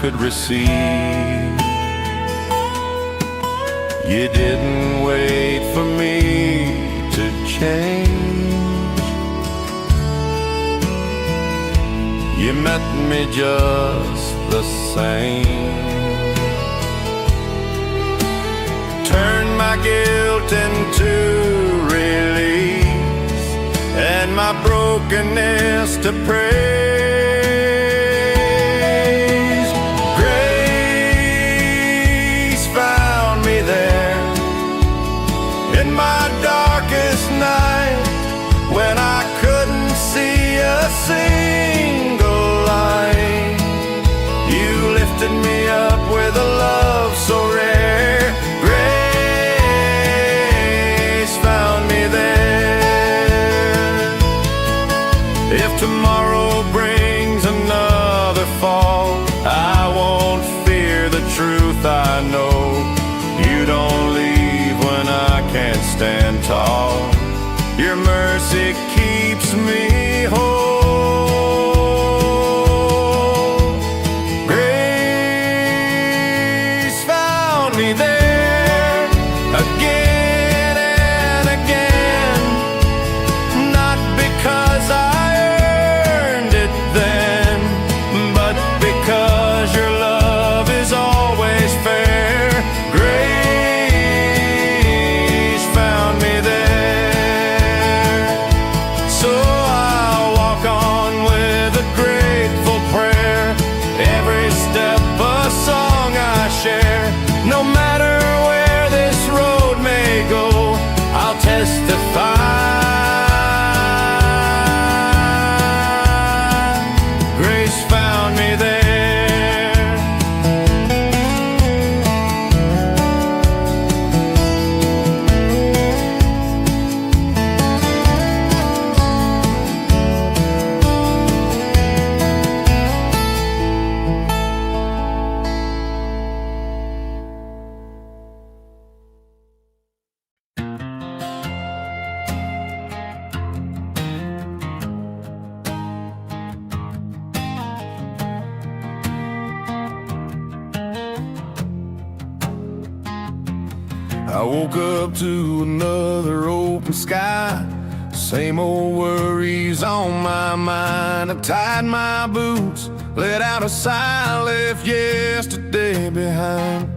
could receive. You didn't wait for me to change. You met me just the same. Turned my guilt into release and my brokenness to praise. Grace found me there in my darkest night when I couldn't see a single light. You lifted me up with a love so rare. Grace found me there. If tomorrow brings another fall, I won't fear the truth I know. You don't leave when I can't stand tall. Your mercy keeps me whole. Grace found me there again and again, not because I earned it then, but because your love is always fair. Grace found me there. So I'll walk on with a grateful prayer, every step a song I share. No matter where this road may go, I'll testify. Grace found me there. I woke up to another open sky, same old worries on my mind. I tied my boots, let out a sigh, left yesterday behind.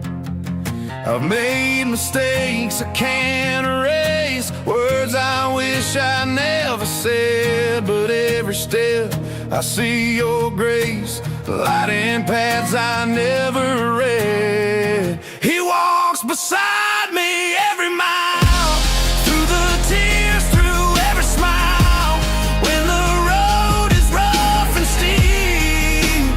I've made mistakes I can't erase, words I wish I never said, but every step I see your grace, lighting paths I never read. He walks beside me every mile, through the tears, through every smile. When the road is rough and steep,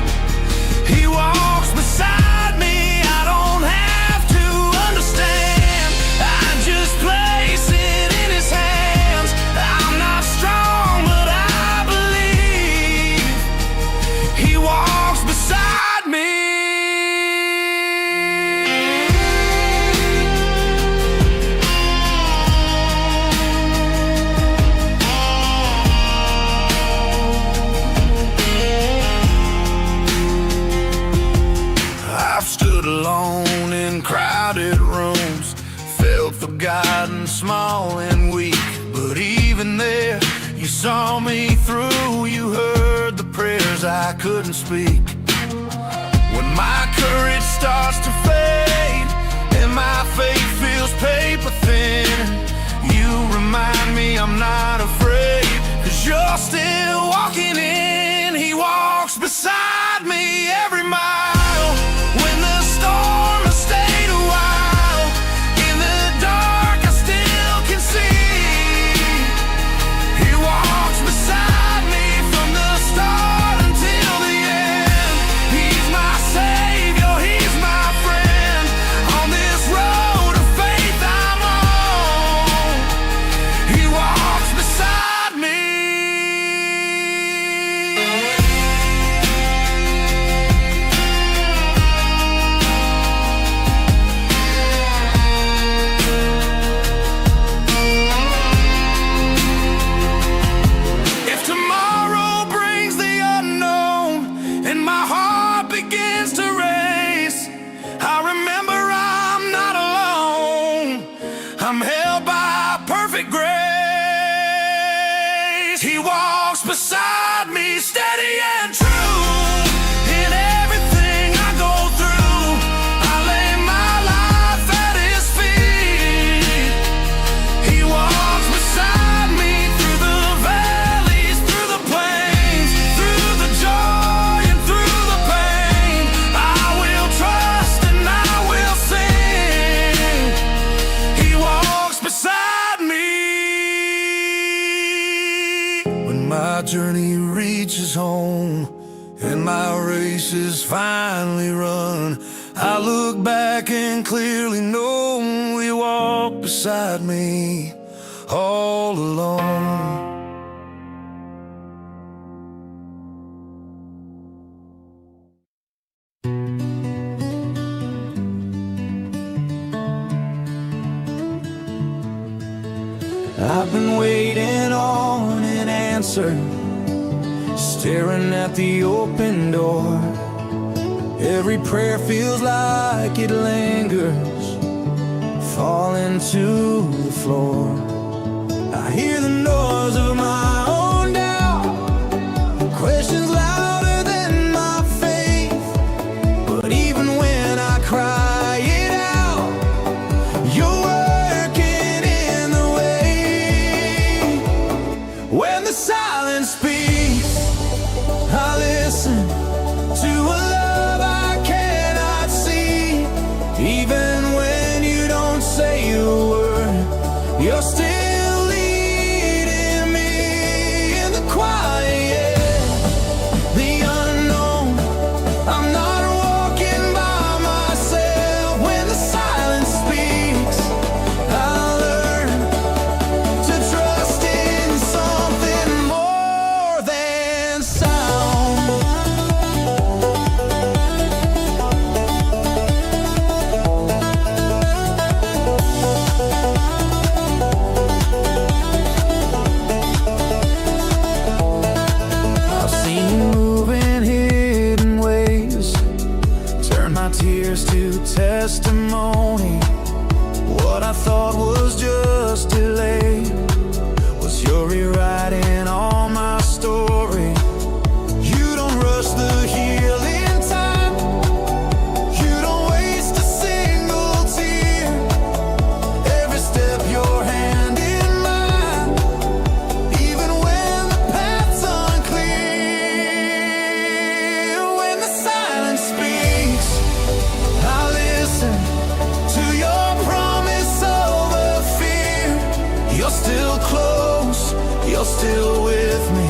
he walks beside me. I don't have to understand, I just place it in his hands. I'm not strong, but I believe he walks beside me. I've stood alone in crowded rooms, felt forgotten, small and weak, but even there you saw me through. You heard the prayers I couldn't speak. When my courage starts to fade and my faith feels paper thin, you remind me I'm not afraid, 'cause you're still walking in. He walks beside me every mile. When the storm has stayed a while, in the dark I still can see. He walks beside me from the start until the end. He's my savior, he's my friend. On this road of faith I'm on, he walks beside me. beside me, steady and true. In everything I go through, I lay my life at his feet. He walks beside me through the valleys, through the plains, through the joy and through the pain. I will trust and I will sing. He walks beside me. When my journey reaches home and my race is finally run, I look back and clearly know He walked beside me all along. I've been waiting on an answer, staring at the open door. Every prayer feels like it lingers, falling to the floor. I hear the noise of my own doubt, questions louder than my faith. But even when I cry it out, you're working in the way. When the silence speaks, I listen to a love I cannot see. Even when you don't say a word, you're still leading me in the quiet, the unknown. I'm not walking by myself. When the silence speaks, I learn to trust in something more than sound. I've seen you move in hidden ways, turn my tears to testimony. What I thought was just delay was your rewriting all my story. You don't rush the healing time, you don't waste a single tear. Every step your hand in mine, even when the path's unclear. When the silence speaks, I listen to your promise over fear. You're still close, you're still with me.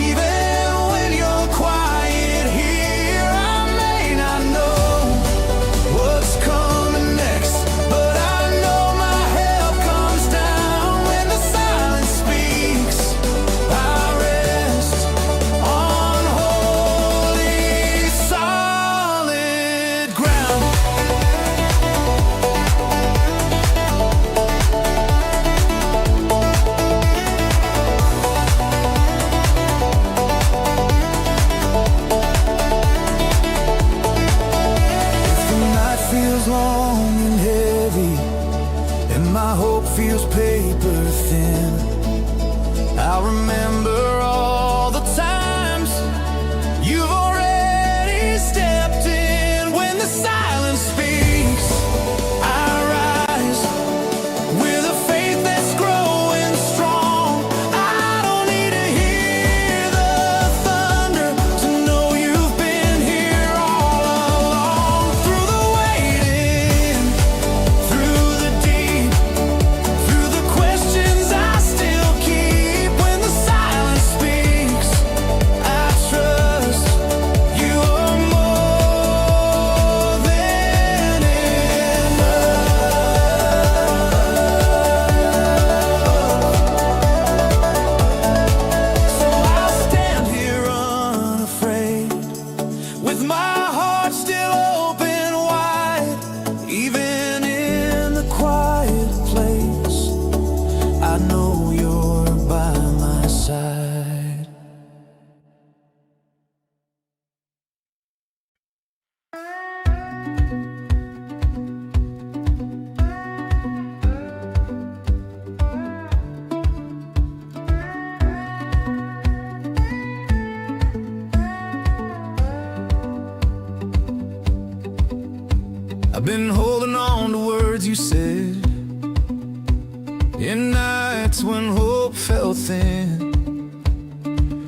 Even when you're quiet here, I may not know what's coming next, but I know my help comes down. When the silence speaks, I rest on holy, solid ground. If the night feels long and heavy and my hope feels paper thin, I'll remember all the times you've already stepped in. When the silence speaks, I rise with a faith that's growing strong. I don't need to hear the thunder to know you've been here all along. Through the waiting, through the deep, through the I've been holding on to words you said in nights when hope felt thin.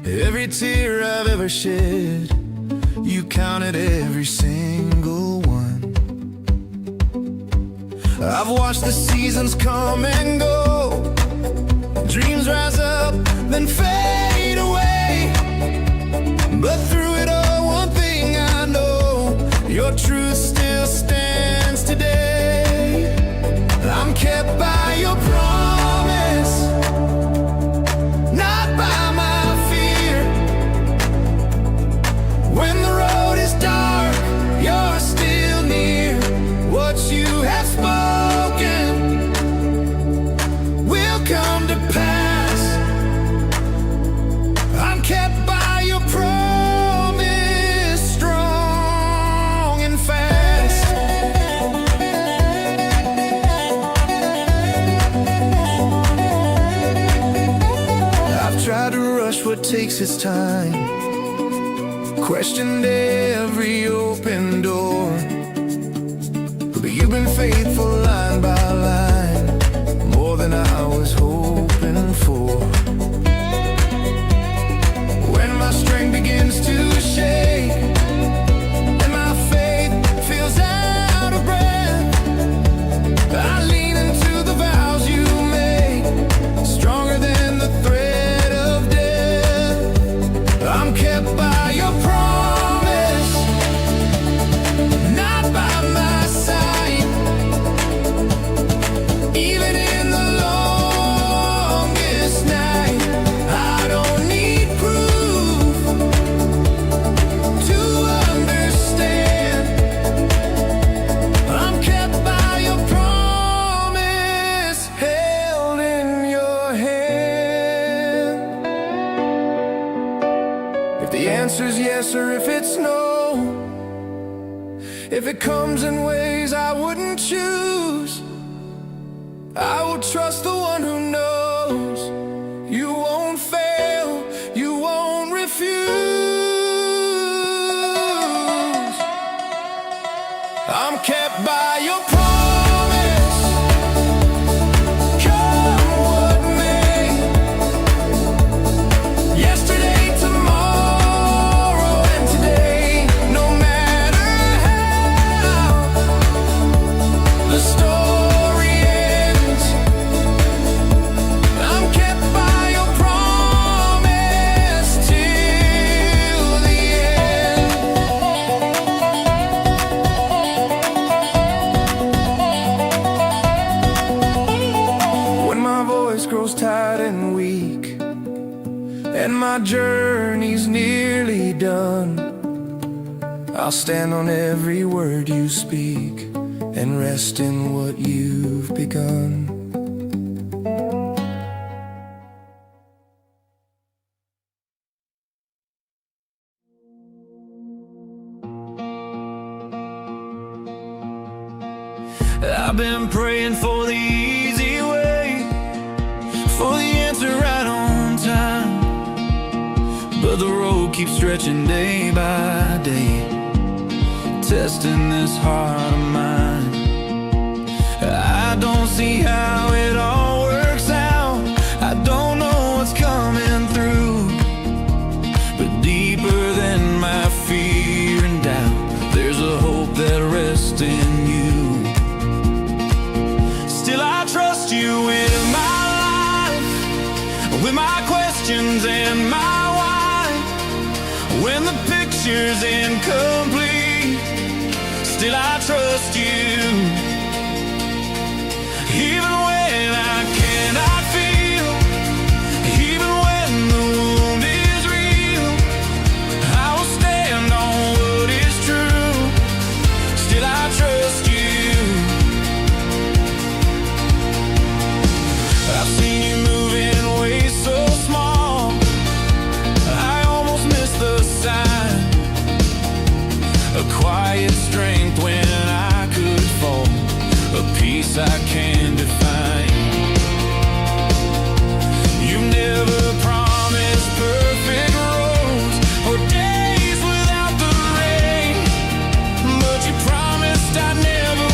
Every tear I've ever shed, you counted every single one. I've watched the seasons come and go, dreams rise up, then fade away. But through it all, one thing I know, your truth still stands today. I'm kept by your promise, not by my fear. When the road is dark, you're still near. What you have spoken will come to pass. I'm kept by your promise, strong and fast. I've tried to rush what takes its time, questioned every open door, but you've been faithful line by line, more than I was hoping for. When my strength begins to shake and my faith feels out of breath, I lean into the vows you make, stronger than the threat of death. I'm kept by your promise, not by my sight. Even in the longest night, I don't need proof to understand. I'm kept by your promise, held in your hand. If the answer's yes or if it's no, if it comes in ways I wouldn't choose, I will trust the one who knows. You won't fail, you won't refuse. I'm kept by your promise, come what may. Yesterday, tomorrow, and today, no matter how the story ends, I'm kept by your promise till the end. When my voice grows tired and weak, and my journey's nearly done, I'll stand on every word you speak and rest in what you've begun. I've been praying for the easy way, for the answer right on time, but the road keeps stretching day by day, testing this heart of mine. I don't see how it all works out, I don't know what's coming through, but deeper than my fear and doubt, there's a hope that rests in you. Still I trust you with my life, with my questions and my why. When the picture's incomplete, still I trust you. Even when I cannot feel, even when the wound is real, I will stand on what is true. Still I trust you. I've seen you move in ways so small, I almost missed the sign. A quiet strength when I could fall, a peace I can't define. You never promised perfect roads or days without the rain, but you promised I'd never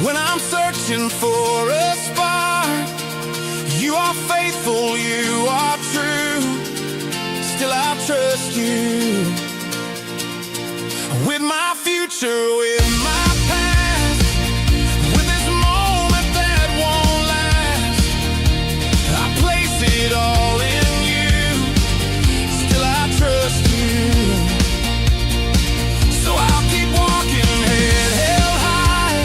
When I'm searching for a spark, you are faithful, you are true. Still I trust you. With my future, with my past, with this moment that won't last, I place it all in you. Still I trust you. So I'll keep walking, head held high,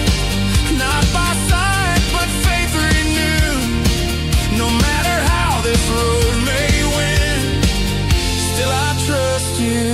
not by sight, but faith renewed. No matter how this road may win, still I trust you.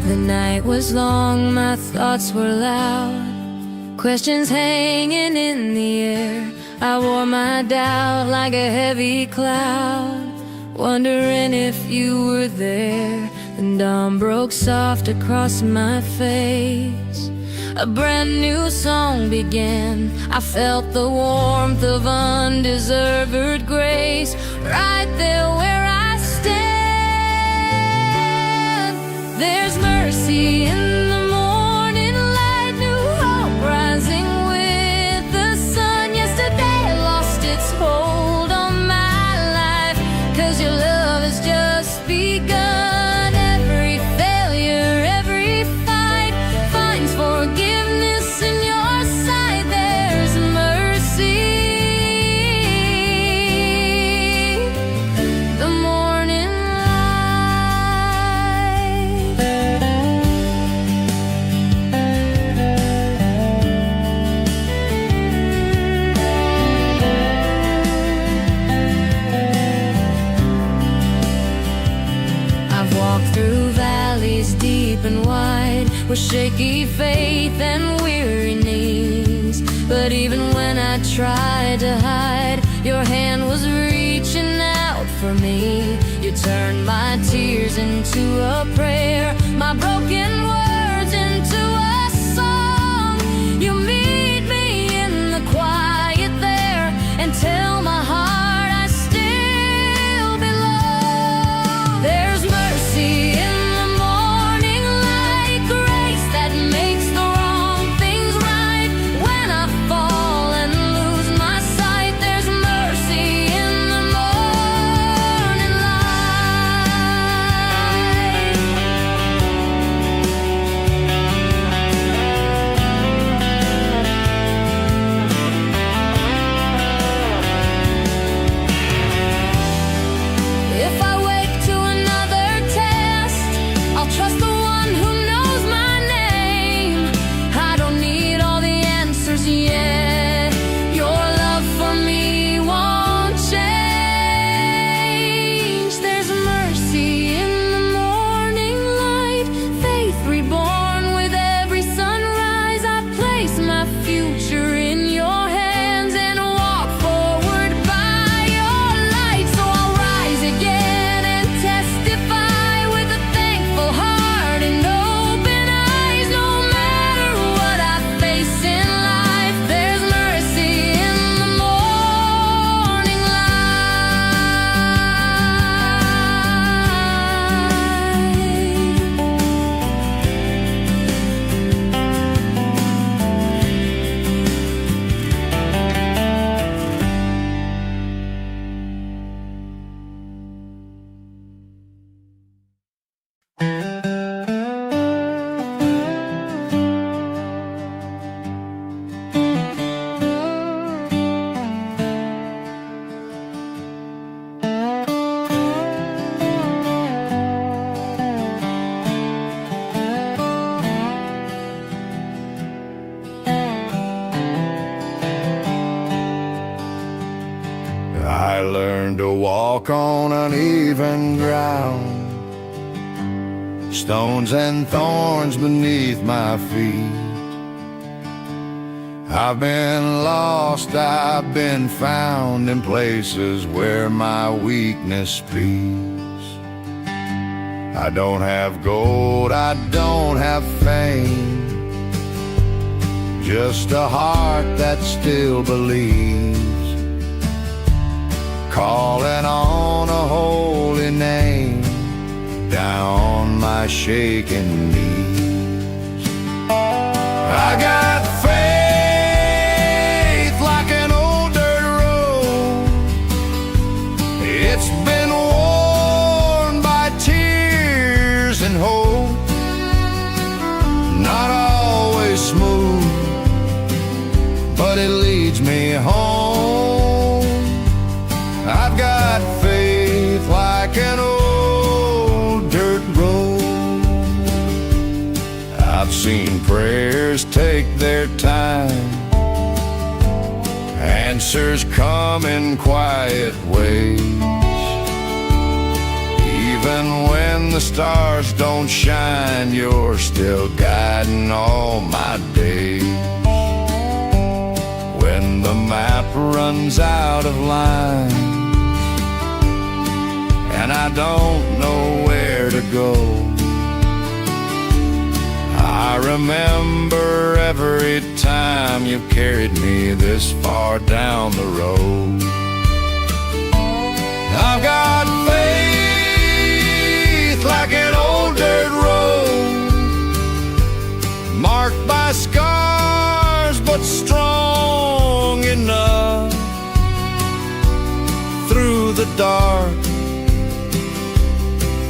The night was long, my thoughts were loud, questions hanging in the air. I wore my doubt like a heavy cloud, wondering if you were there. Then dawn broke soft across my face. A brand new song began. I felt the warmth of undeserved grace, right there where I stand. There's mercy in the morning light, new hope rising with the sun. Yesterday lost its hold on my life, 'cause your love has just begun. Every failure, every fight finds forgiveness in your sight. There's mercy. The morning light. I've walked through valleys deep and wide, with shaky faith and weary knees. But even when I tried to hide, your hand was reaching out for me. You turned my tears into a prayer, my broken words into a song. You meet me in the quiet there, and tell my heart I still belong. There's mercy in the morning light, grace that makes the wrong things right. When I fall and lose my sight, there's mercy in the morning light. If I wake to another test, I'll trust the one who knows my name. I don't need all the answers yet. Your love for me won't change. There's mercy in the morning light, faith reborn with every sunrise. I place my future in your hands and walk forward by your light. So I'll rise again and testify with a thankful heart and open eyes. No matter what I face in life, there's mercy in the morning I learned to walk on uneven ground, stones and thorns beneath my feet. I've been lost, I've been found in places where my weakness speaks. I don't have gold, I don't have fame, just a heart that still believes, calling on a holy name down on my shaking knees. I got faith like an old dirt road. It's been worn by tears and hope, not always smooth, but it leads me home. I've got faith like an old dirt road. I've seen prayers take their time, answers come in quiet ways. Even when the stars don't shine, you're still guiding all my days. When the map runs out of line and I don't know where to go, I remember every time you carried me this far down the road. I've got faith like an old dirt road, marked by scars but strong enough. Through the dark,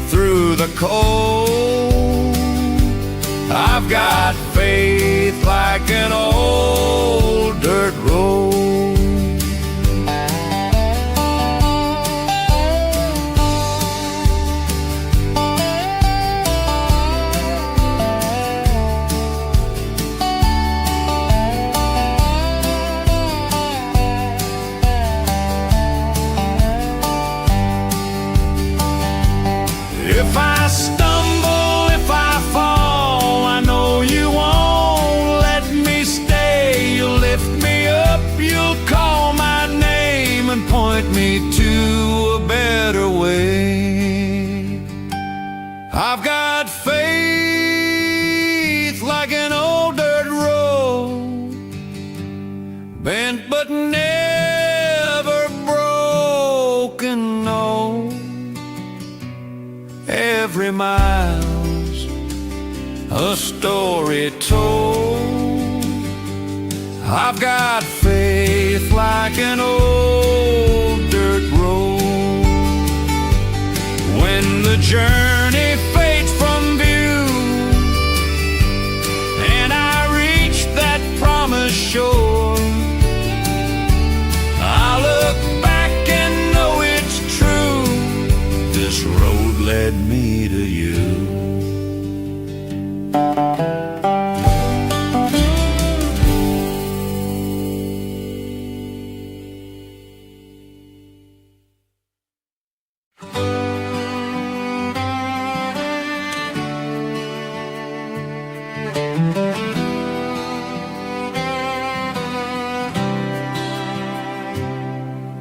through the cold, I've got faith like an old dirt road. If I stumble, if I fall, I know you won't let me stay. You'll lift me up, you'll call my name and point me to a better way. I've got faith like an old dirt road, bent but never broken, no. Every mile's a story told. I've got faith like an old dirt road. When the journey fades from view and I reach that promised shore, I look back and know it's true. This road led me to you.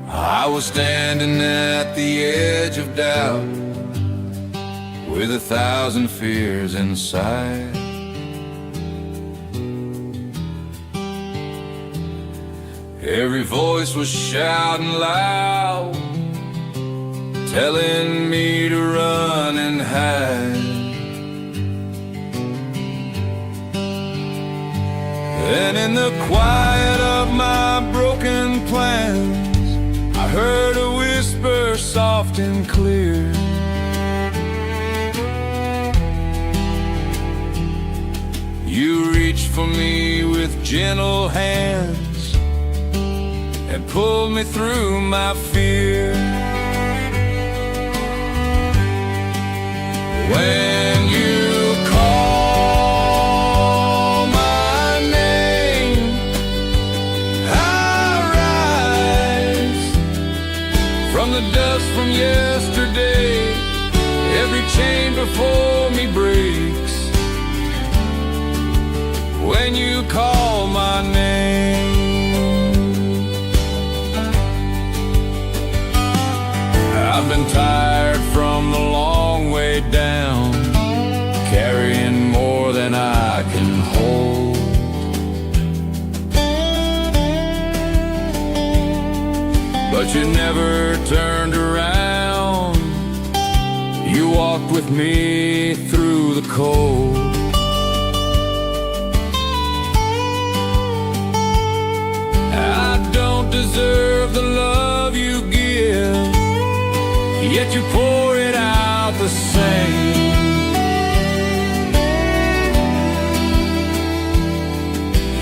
I was standing at the edge of doubt with 1,000 fears inside. Every voice was shouting loud, telling me to run and hide. And in the quiet of my broken plans, I heard a whisper soft and clear. You reached for me with gentle hands and pulled me through my fear. When you call my name, I rise from the dust from yesterday. Every chain before me breaks when you call my name. I've been tired from the long way down, but you never turned around. You walked with me through the cold. I don't deserve the love you give, yet you pour it out the same.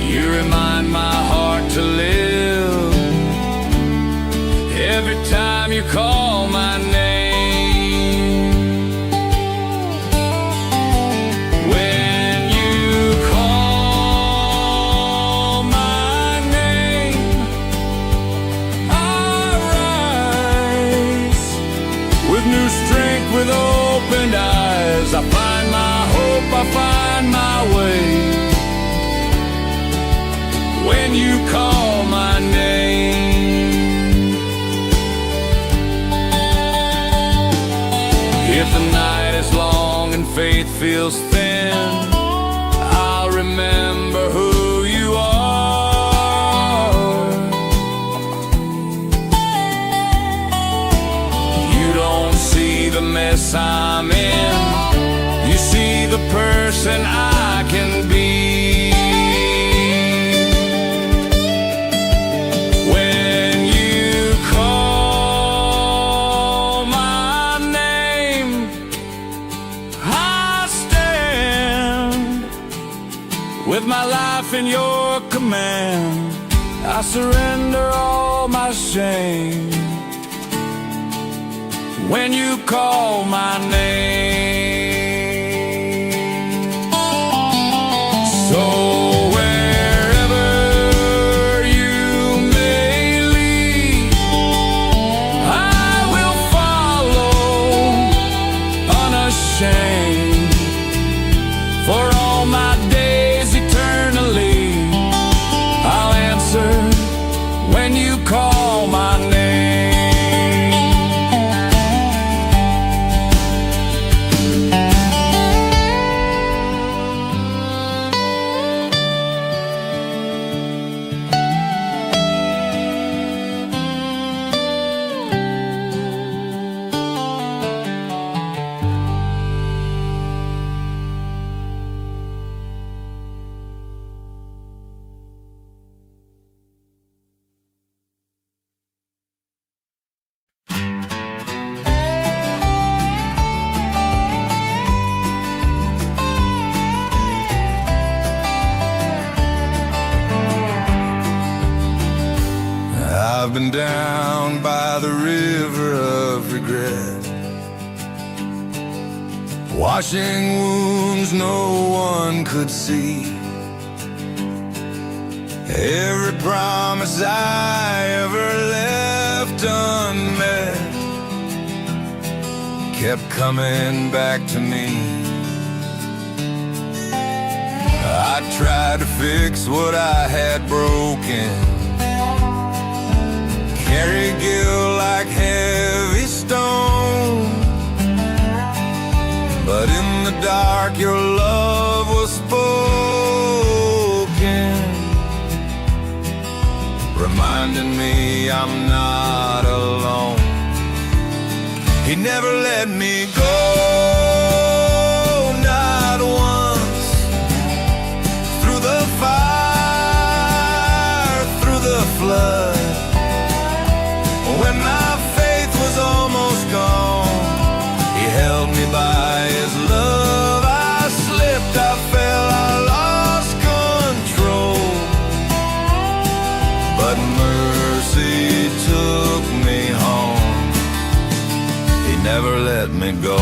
You remind my heart to live every time you call my name. When you call my name, I rise with new strength, with opened eyes. I find my hope, I find my way. When you call my name, if the night is long and faith feels thin, I'll remember who you are. You don't see the mess I'm in, you see the person I can be. With my life in your command, I surrender all my shame. When you call my name, so wherever you may lead, I will follow unashamed. For all my days eternally, I'll answer when you call my name. I've been down by the river of regret, washing wounds no one could see. Every promise I ever left unmet kept coming back to me. I tried to fix what I had broken, carry guilt like heavy stone, but in the dark your love was spoken, reminding me I'm not alone. He never let me go, not once, through the fire, through the flood. When my faith was almost gone, he held me by his love. I slipped, I fell, I lost control, but mercy took me home. He never let me go.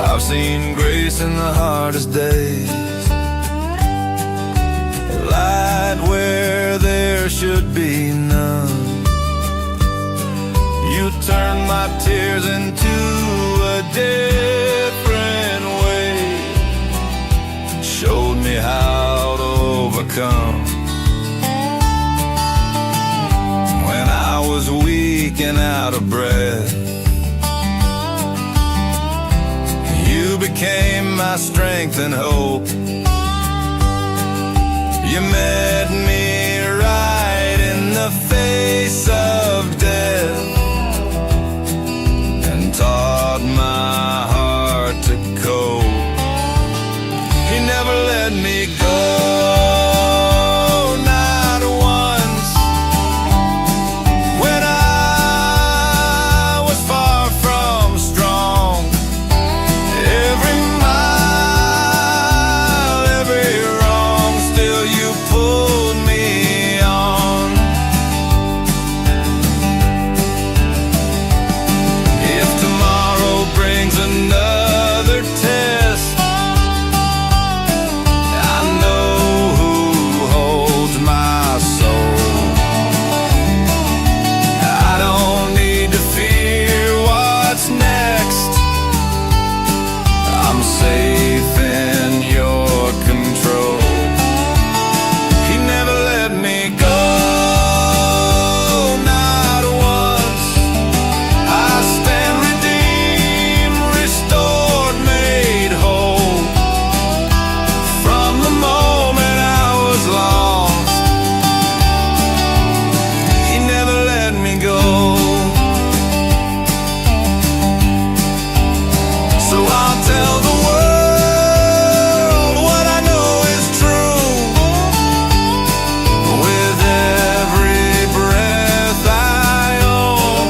I've seen grace in the hardest days, light where there should be none. You turned my tears into a different way, showed me how to overcome. When I was weak and out of breath, you became my strength and hope. You met me right in the face of death and taught my heart to cope. He never let me go, not once. When I was far from strong, every mile, every wrong, still you pulled me on. If tomorrow brings another test, I know who holds my soul. I don't need to fear what's next. I'm safe in your control. He never let me go, not once. I stand redeemed, restored, made whole. From the moment I was lost, he never let me go. So I'll tell the world what I know is true. With every breath I own,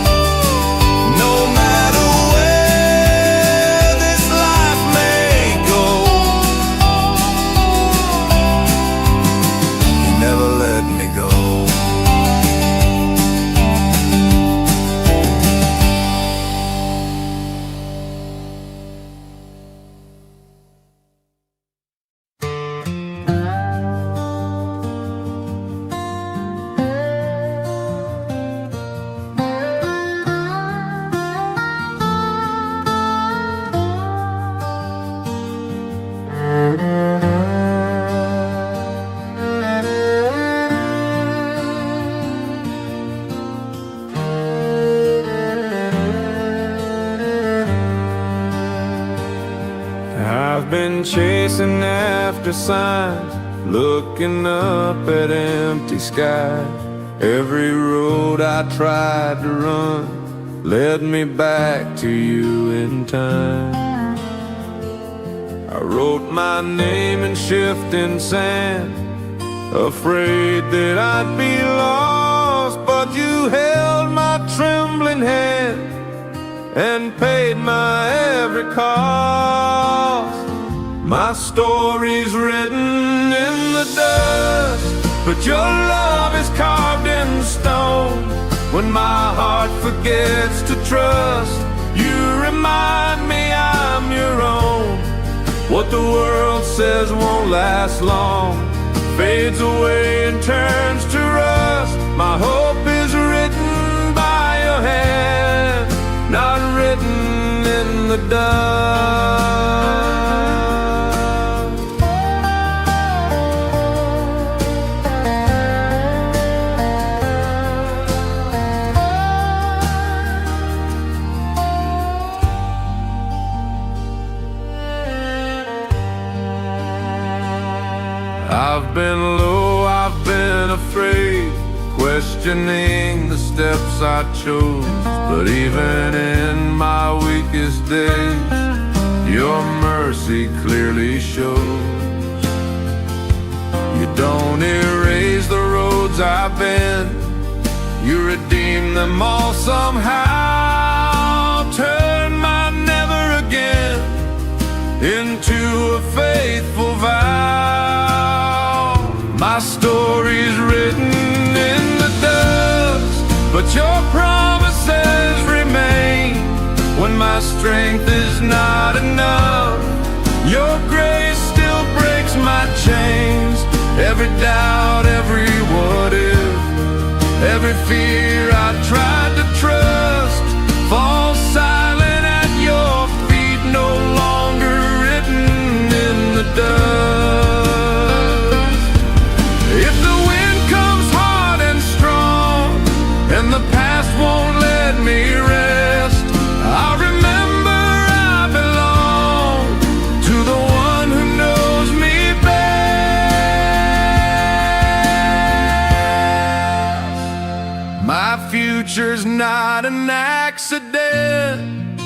no matter where this life may go, he never let me go. I've been chasing after signs, looking up at empty skies. Every road I tried to run led me back to you in time. I wrote my name in shifting sand, afraid that I'd be lost, but you held my trembling hand and paid my every cost. My story's written in the dust, but your love is carved in stone. When my heart forgets to trust, you remind me I'm your own. What the world says won't last long fades away and turns to rust. My hope is written by your hand, not written in the dust. I've been low, I've been afraid, questioning the steps I chose. But even in my weakest days, your mercy clearly shows. You don't erase the roads I've been, you redeem them all somehow. Turn my never again into a faithful vow. My story's written in the dust, but your promises remain. When my strength is not enough, your grace still breaks my chains. Every doubt, every what if, every fear I tried to trust falls silent at your feet, no longer written in the dust. If the wind comes hard and strong and the past won't let me rest, I'll remember I belong to the one who knows me best. not an accident.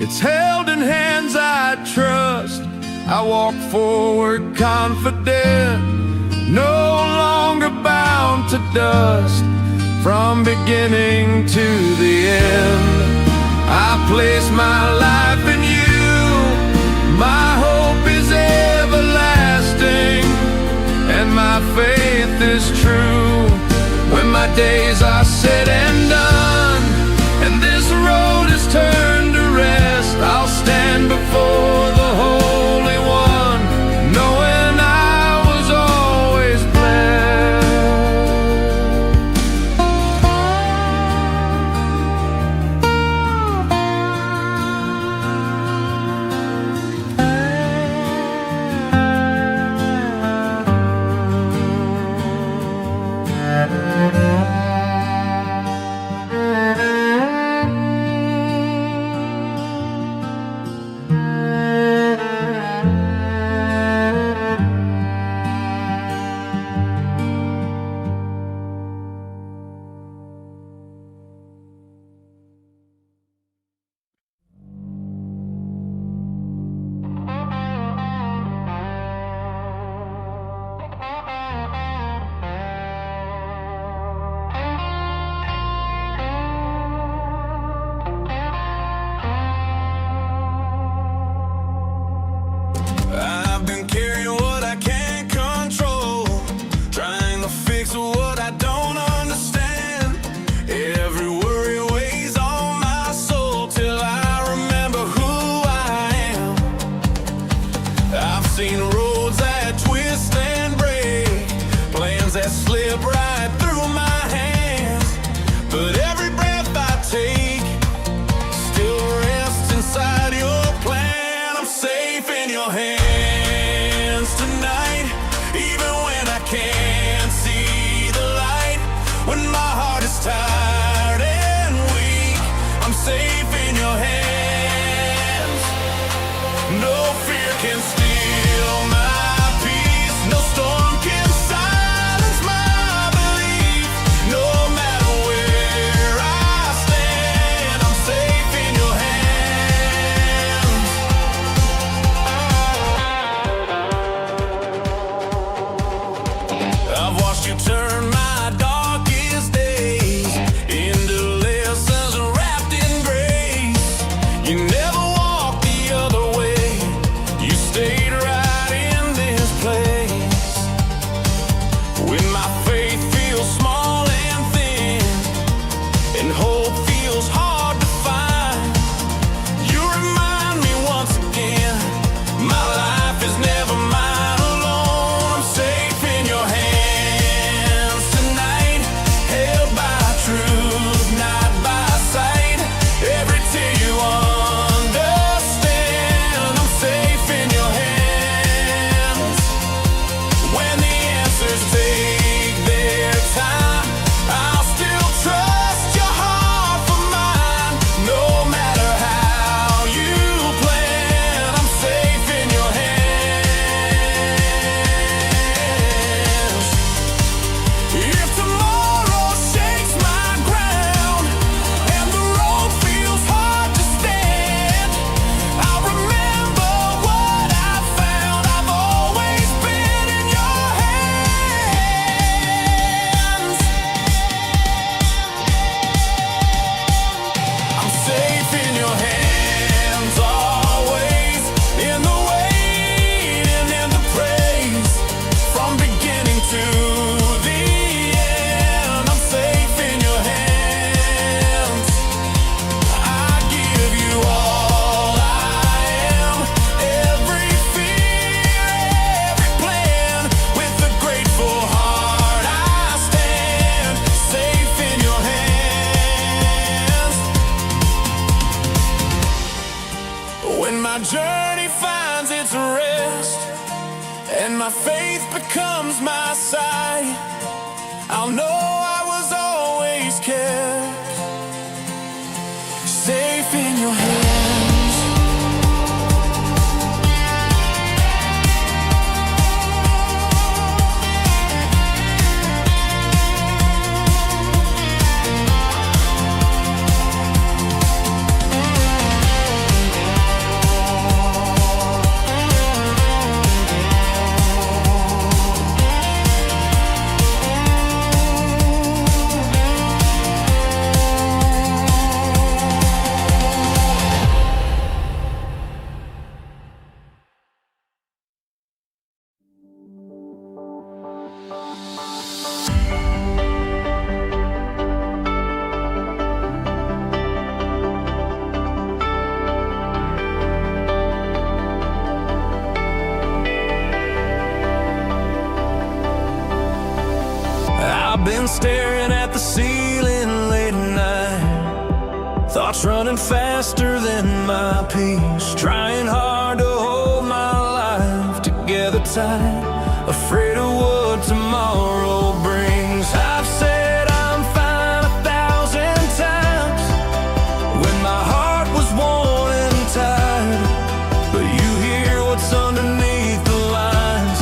It's held in hands I trust. I walk forward confident, no longer bound to dust. From beginning to the end, I place my life in you. My hope is everlasting, and my faith is true. When my days are said and done, and this road is turned to rest, I'll stand before the Holy One, knowing I was always I'll know I was always kept safe in your hands. staring at the ceiling late at night. Thoughts running faster than my pace, trying hard to hold my life together tight, afraid of what tomorrow brings. I've said I'm fine 1,000 times when my heart was worn and tired, but you hear what's underneath the lines,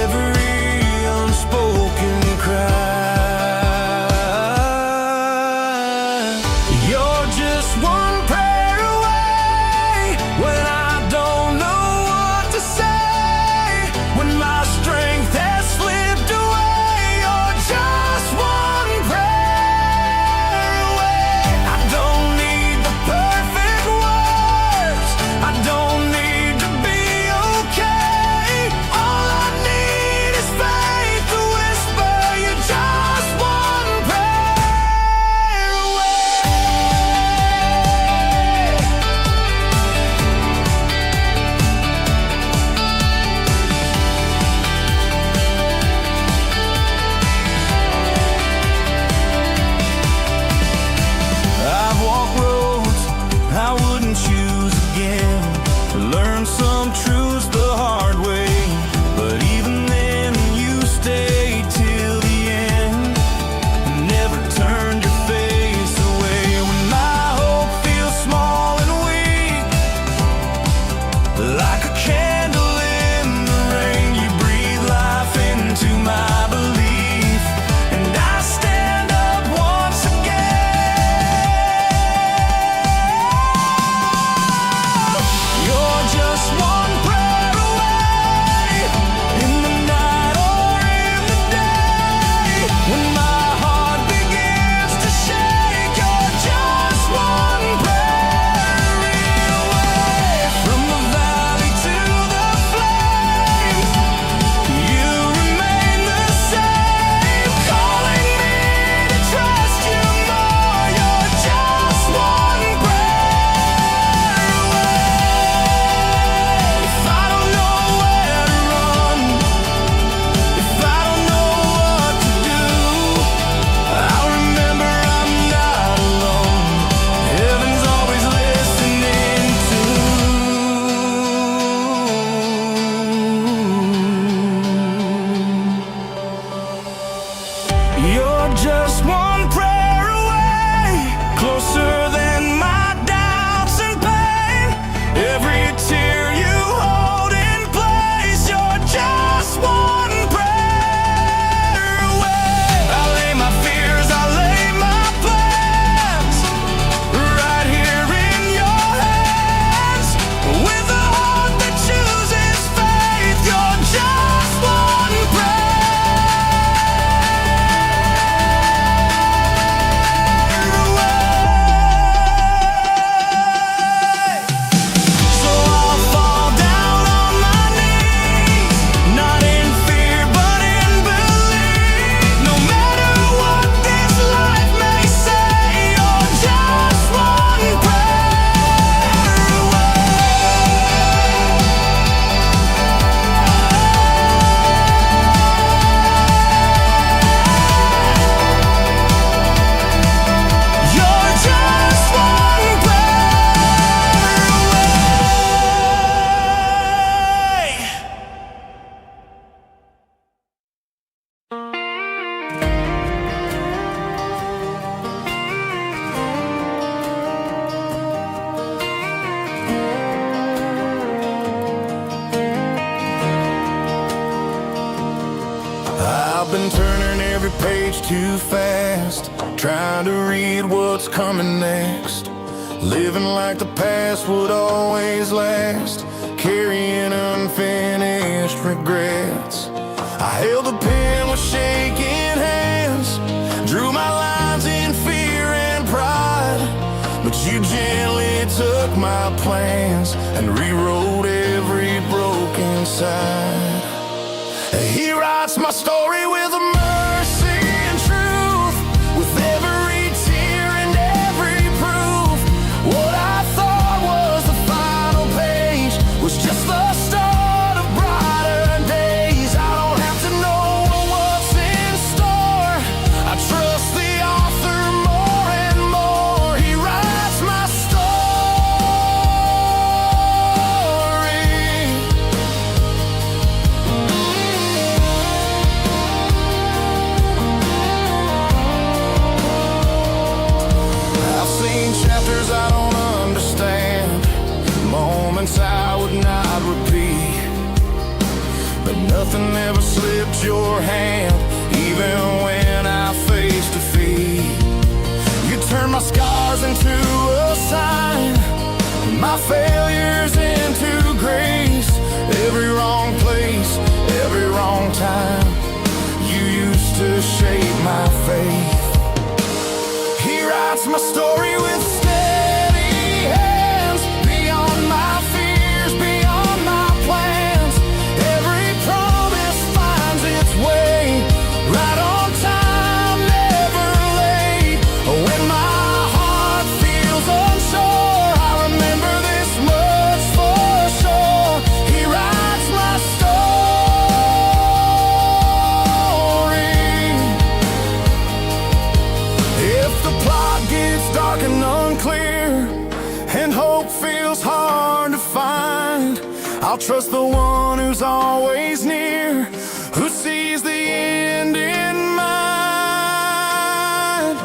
every unspoken cry. You're just one prayer away when I don't know what to say, when my strength has slipped away. You're just one prayer away. I don't need the perfect words, I don't need to be okay. All I need is faith to whisper, you're just one prayer away. I've walked roads I wouldn't choose again, learned some truths the hard way, but even then you stayed till the end, never turned your face away. When my hope feels small and weak, like a candle in the rain, you breathe life into my belief, and I stand up once again. You're just one prayer away, in the night or in the day. When my heart begins to shake, you're just one prayer away. From the valley to the flame, you remain the same, calling me to trust you more. You're just one prayer away. If I don't know where to run, if I don't know what to do, I'll remember I'm not alone. Heaven's always listening too. You're just one prayer away, closer than my doubts and pain. Every tear you hold in place, you're just one prayer away. I lay my fears, I lay my plans, right here in your hands. With a heart that chooses faith, you're just one prayer away. So I'll fall down on my knees, not in fear but in belief. No matter what this life may say, you're just one prayer away. You're just one prayer away. I've been turning every page too fast, trying to read what's coming next, living like the past would always last, carrying unfinished regrets. I held the pen with shaking hands, drew my lines in fear and pride, but you gently took my plans and rewrote every broken side. He writes my story with a mercy and truth, with every tear and every proof. What I thought was the final page was just the start of brighter days. I don't have to know what's in store, I story with steady hands. Beyond my fears, beyond my plans. Every promise finds its way. Right on time, never late. When my heart feels unsure, I remember this much for sure. He writes my story. If the plot gets dark and unclear, and hope feels hard to find, I'll trust the one who's always near, who sees the end in mind.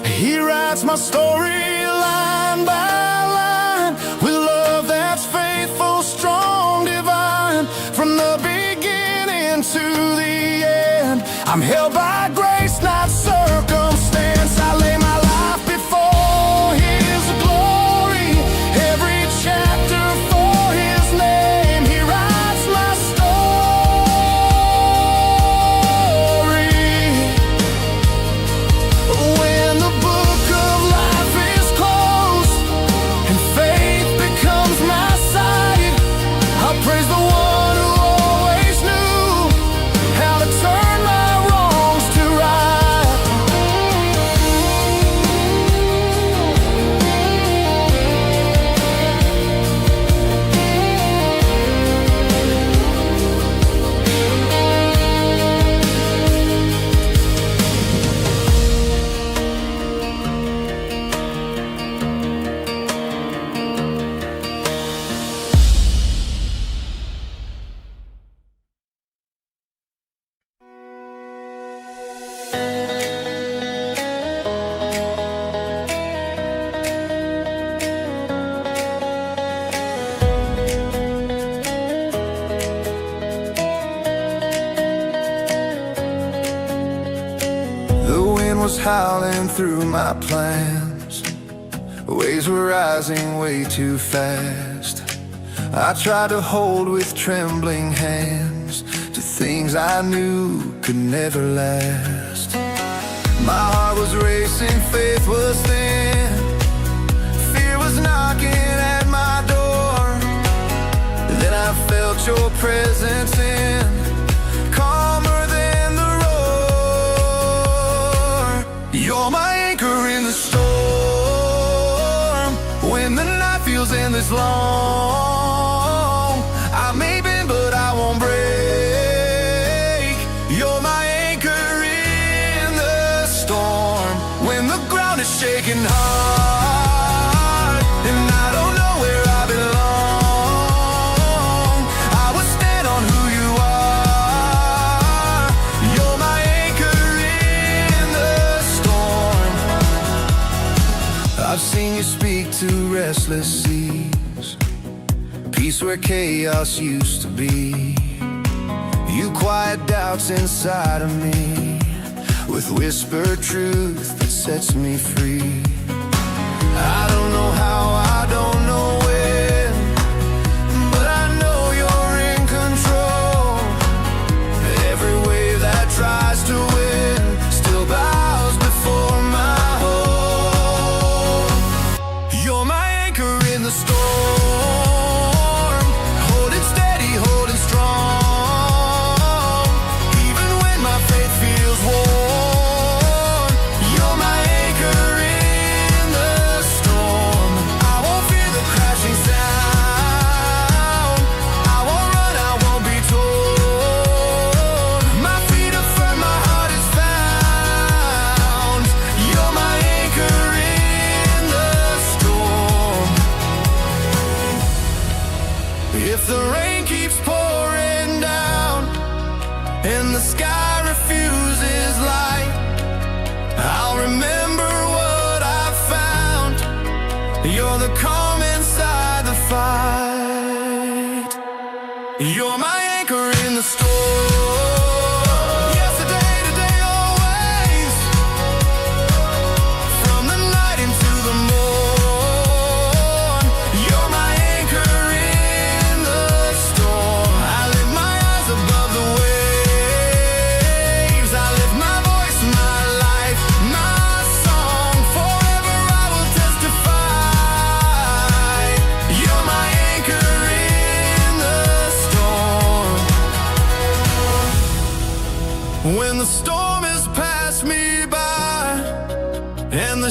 He writes my story line by line, with love that's faithful, strong, divine. From the beginning to the end, I'm held by grace, not circumstance. I lay my life before His glory, every chapter for His name. He writes my story. When the book of life is closed and faith becomes my sight, I'll praise the one who always knew how to turn my wrongs to right. The wind was howling through my plans. Waves were rising way too fast. I tried to hold with trembling hands to things I knew could never last. My heart was racing, faith was thin. Fear was knocking at my door. Then I felt your presence in, calmer than the roar. You're my anchor in the storm. When the night feels endless long, I may bend but I won't break. You're my anchor in the storm. When the ground is shaking hard and I don't know where I belong, I will stand on who you are. You're my anchor in the storm. I've seen you speak to restless seas, peace where chaos used to be. You quiet doubts inside of me with whispered truth that sets me free. I don't know how, I don't know when, but I know you're in control. Every wave that tries to win still bows before my hope. You're my anchor in the storm, holding steady, holding strong. Even when my faith feels worn, you're my anchor in the storm. I won't fear the crashing sound. I won't run, I won't be torn. My feet are firm, my heart is found. You're my anchor in the storm. If the rain keeps pouring down and the sky refuses light, I'll remember what I found. You're the calm inside the fight. You're my anchor in the storm. Yesterday, today, always. From the night into the morn, you're my anchor in the storm. I lift my eyes above the waves. I lift my voice, my life, my song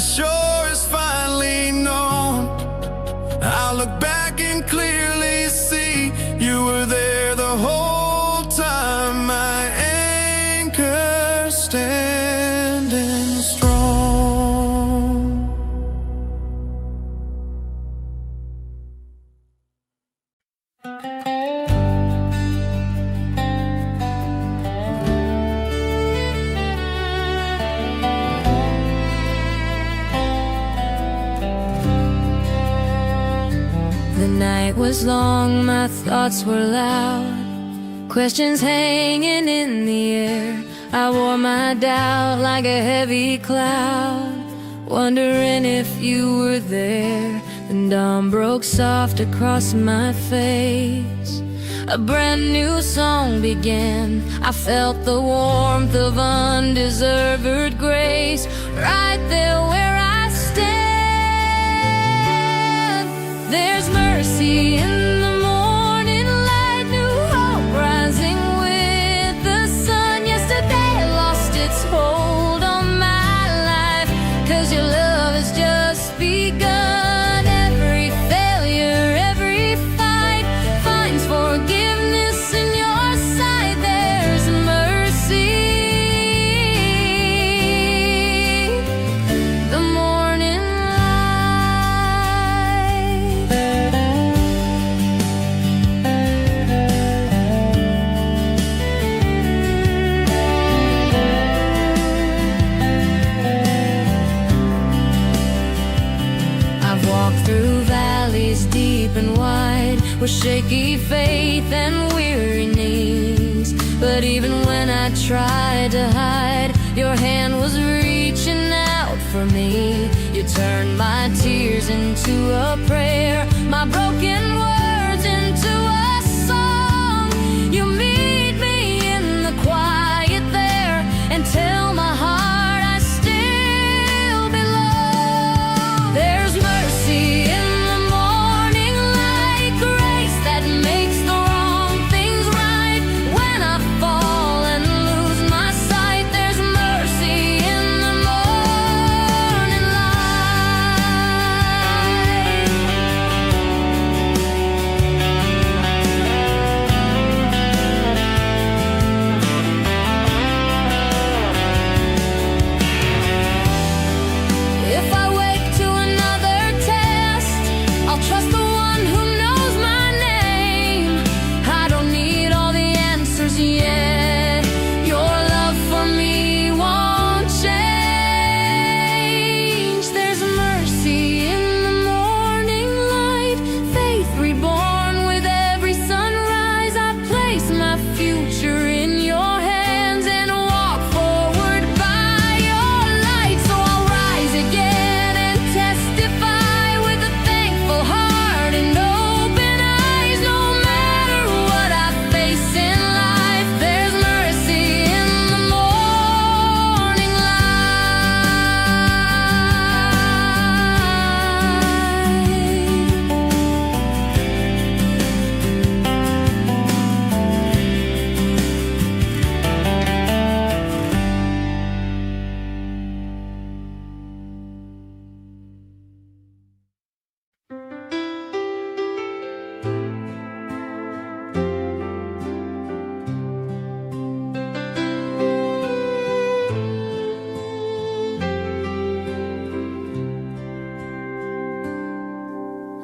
shore is finally known, I'll look back and clearly see you were there the whole time. My anchor standing strong. The night was long, my thoughts were loud, questions hanging in the air. I wore my doubt like a heavy cloud, wondering if you were there. Then dawn broke soft across my face, a brand new song began. I felt the warmth of undeserved grace, right there where I stand. There's mercy in the morning light, new hope rising with the sun. Yesterday lost its hold on my life, 'cause your love has just begun. Every failure, every fight finds forgiveness in your sight. There's mercy. The morning through valleys deep and wide, with shaky faith and weary knees. But even when I tried to hide, your hand was reaching out for me. You turned my tears into a prayer, my broken words into a song. You meet me in the quiet there and tell my heart I still belong. There's mercy in the morning light, grace that makes the wrong things right. When I fall and lose my sight, there's mercy in the morning light. If I wake to another test, I'll trust the one who knows my name. I don't need all the answers yet. Your love for me won't change. There's mercy in the morning light, faith reborn with every sunrise. I place my future in your hands and walk forward by your light. So I'll rise again and testify with a thankful heart and open eyes. No matter what I face in life, there's mercy in the morning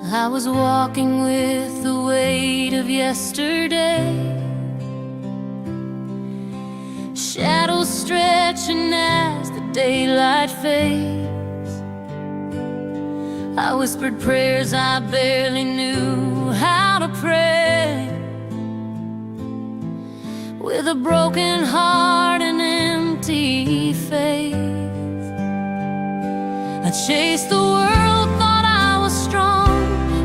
I was walking with the weight of yesterday, shadows stretching as the daylight fades. I whispered prayers I barely knew how to pray, with a broken heart and empty faith. I chased the world, thought I was strong,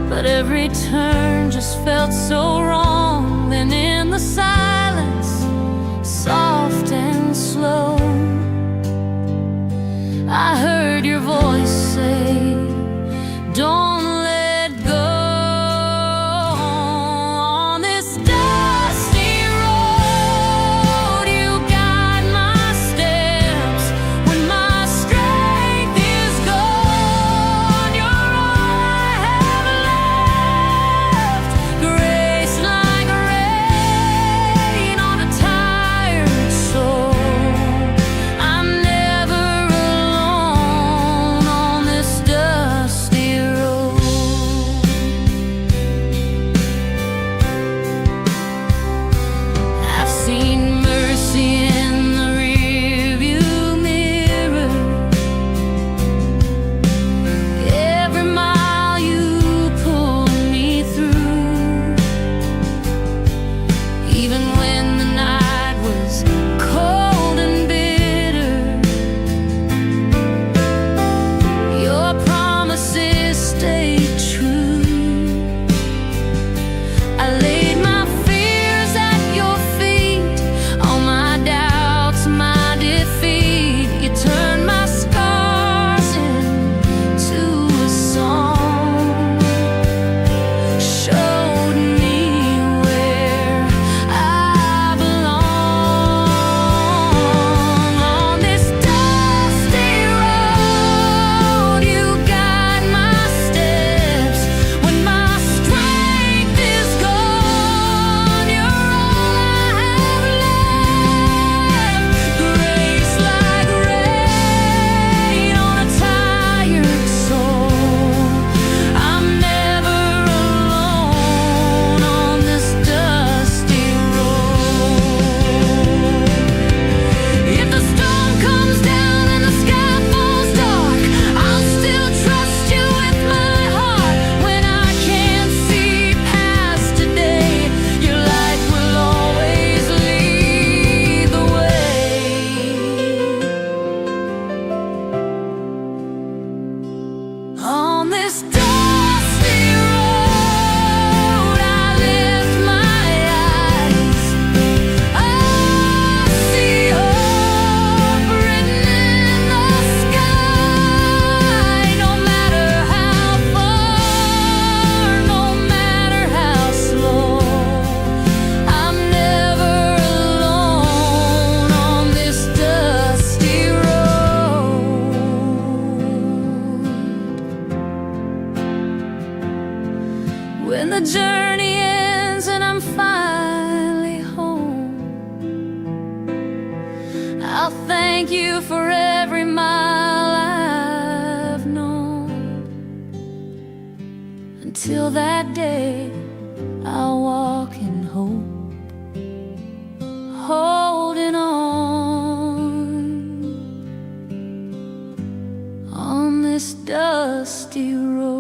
but every turn just felt so wrong. Then in the silence, soft and slow, I heard your voice say, don't let go. On this dusty road, you guide my steps when my strength is gone. When the journey ends and I'm finally home, I'll thank you for every mile I've known. Until that day, I'll walk in hope, holding on this dusty road.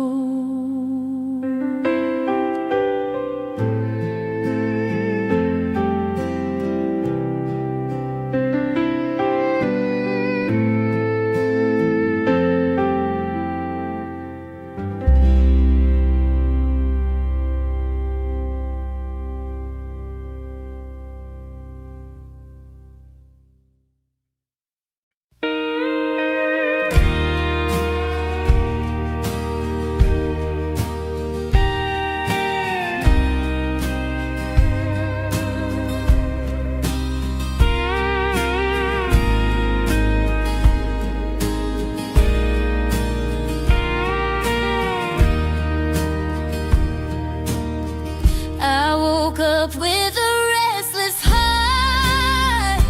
Up with a restless heart,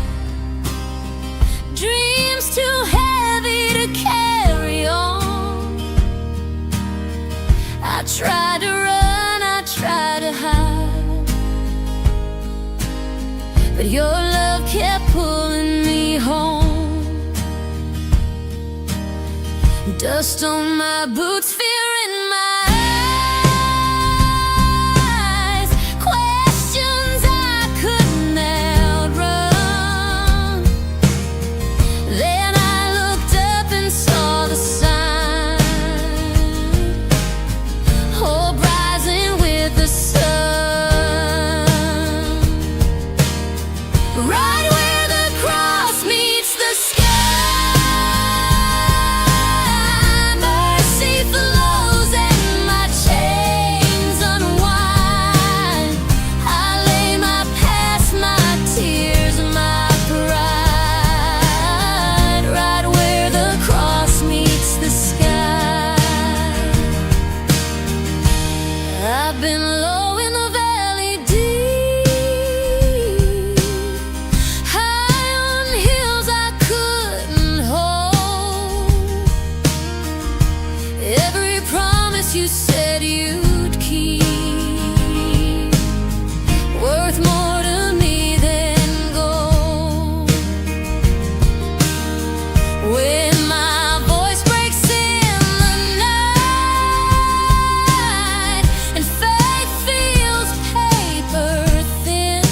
dreams too heavy to carry on. I tried to run, I tried to hide, but your love kept pulling me home. Dust on my boots, fear in my you said you'd keep, worth more to me than gold. When my voice breaks in the night and faith feels paper thin,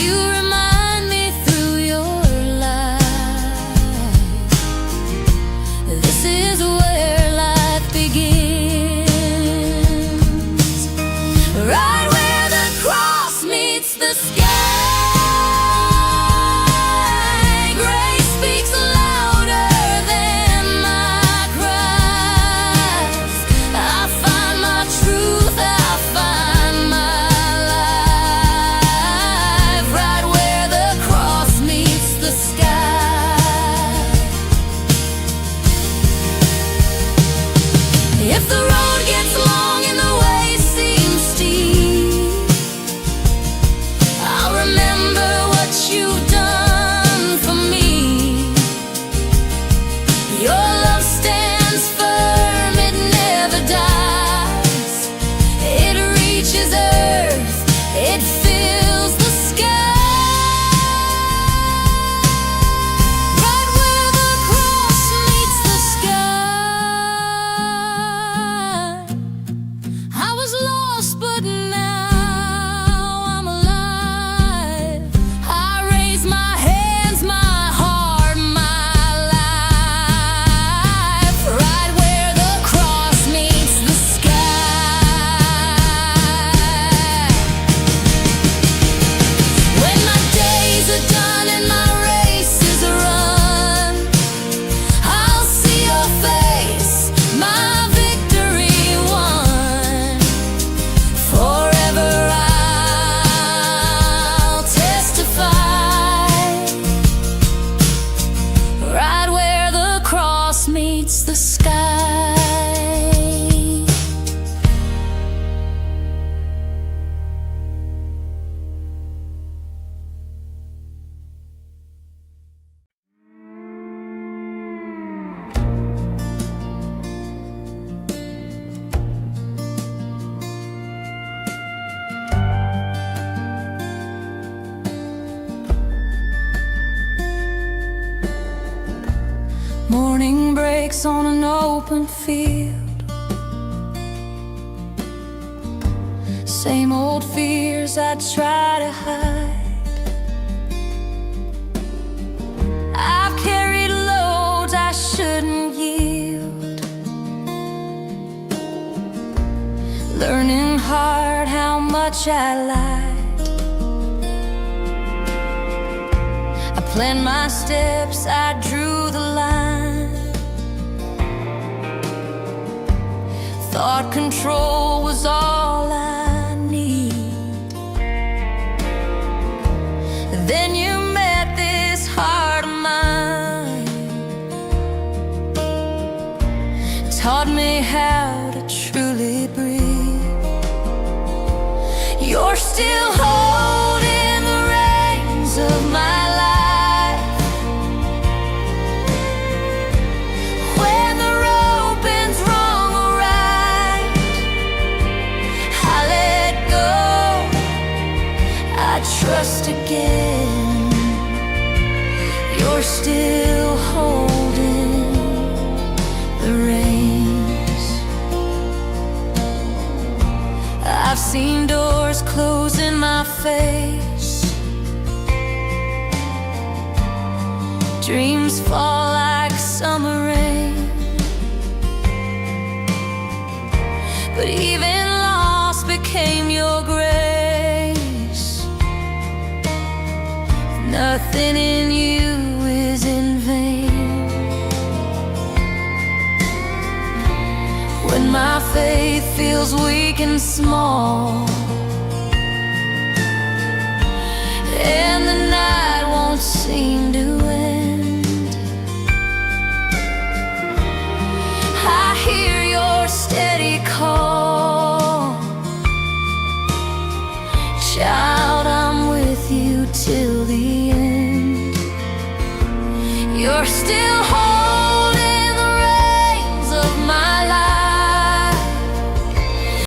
you remind me through your light, this is where life begins, right where the cross meets the sky. Grace speaks louder than my cries. I find my truth, I find my life, right where the cross meets the sky. If the road gets long and the way seems steep, I'll remember what you've done for me. Your love stands firm, it never dies. It reaches earth, it fills the sky. Right where the cross meets the sky. I was lost, but now I'm alive. I raise my hands, my heart, my life, right where the cross meets the sky. When my days are done and my race is run, I'll see your face, my victory won. Forever I'll testify, right where the cross meets the sky. mistakes on an open field. Same old fears I try to hide. I've carried loads I shouldn't yield, learning hard how much I lied. I planned my steps, I drew the line. Thought control was all I then you met this heart of mine, taught me how to truly breathe. You're still holding the reins of my life. When the road bends wrong or right, I let go, I trust again. You're still holding the reins. I've seen doors close in my face, dreams fall like summer rain. But even loss became your grace. Nothing in you is in vain. When my faith feels weak and small, and the night won't seem to end, I hear your steady call. Child, I'm with you till the end. You're still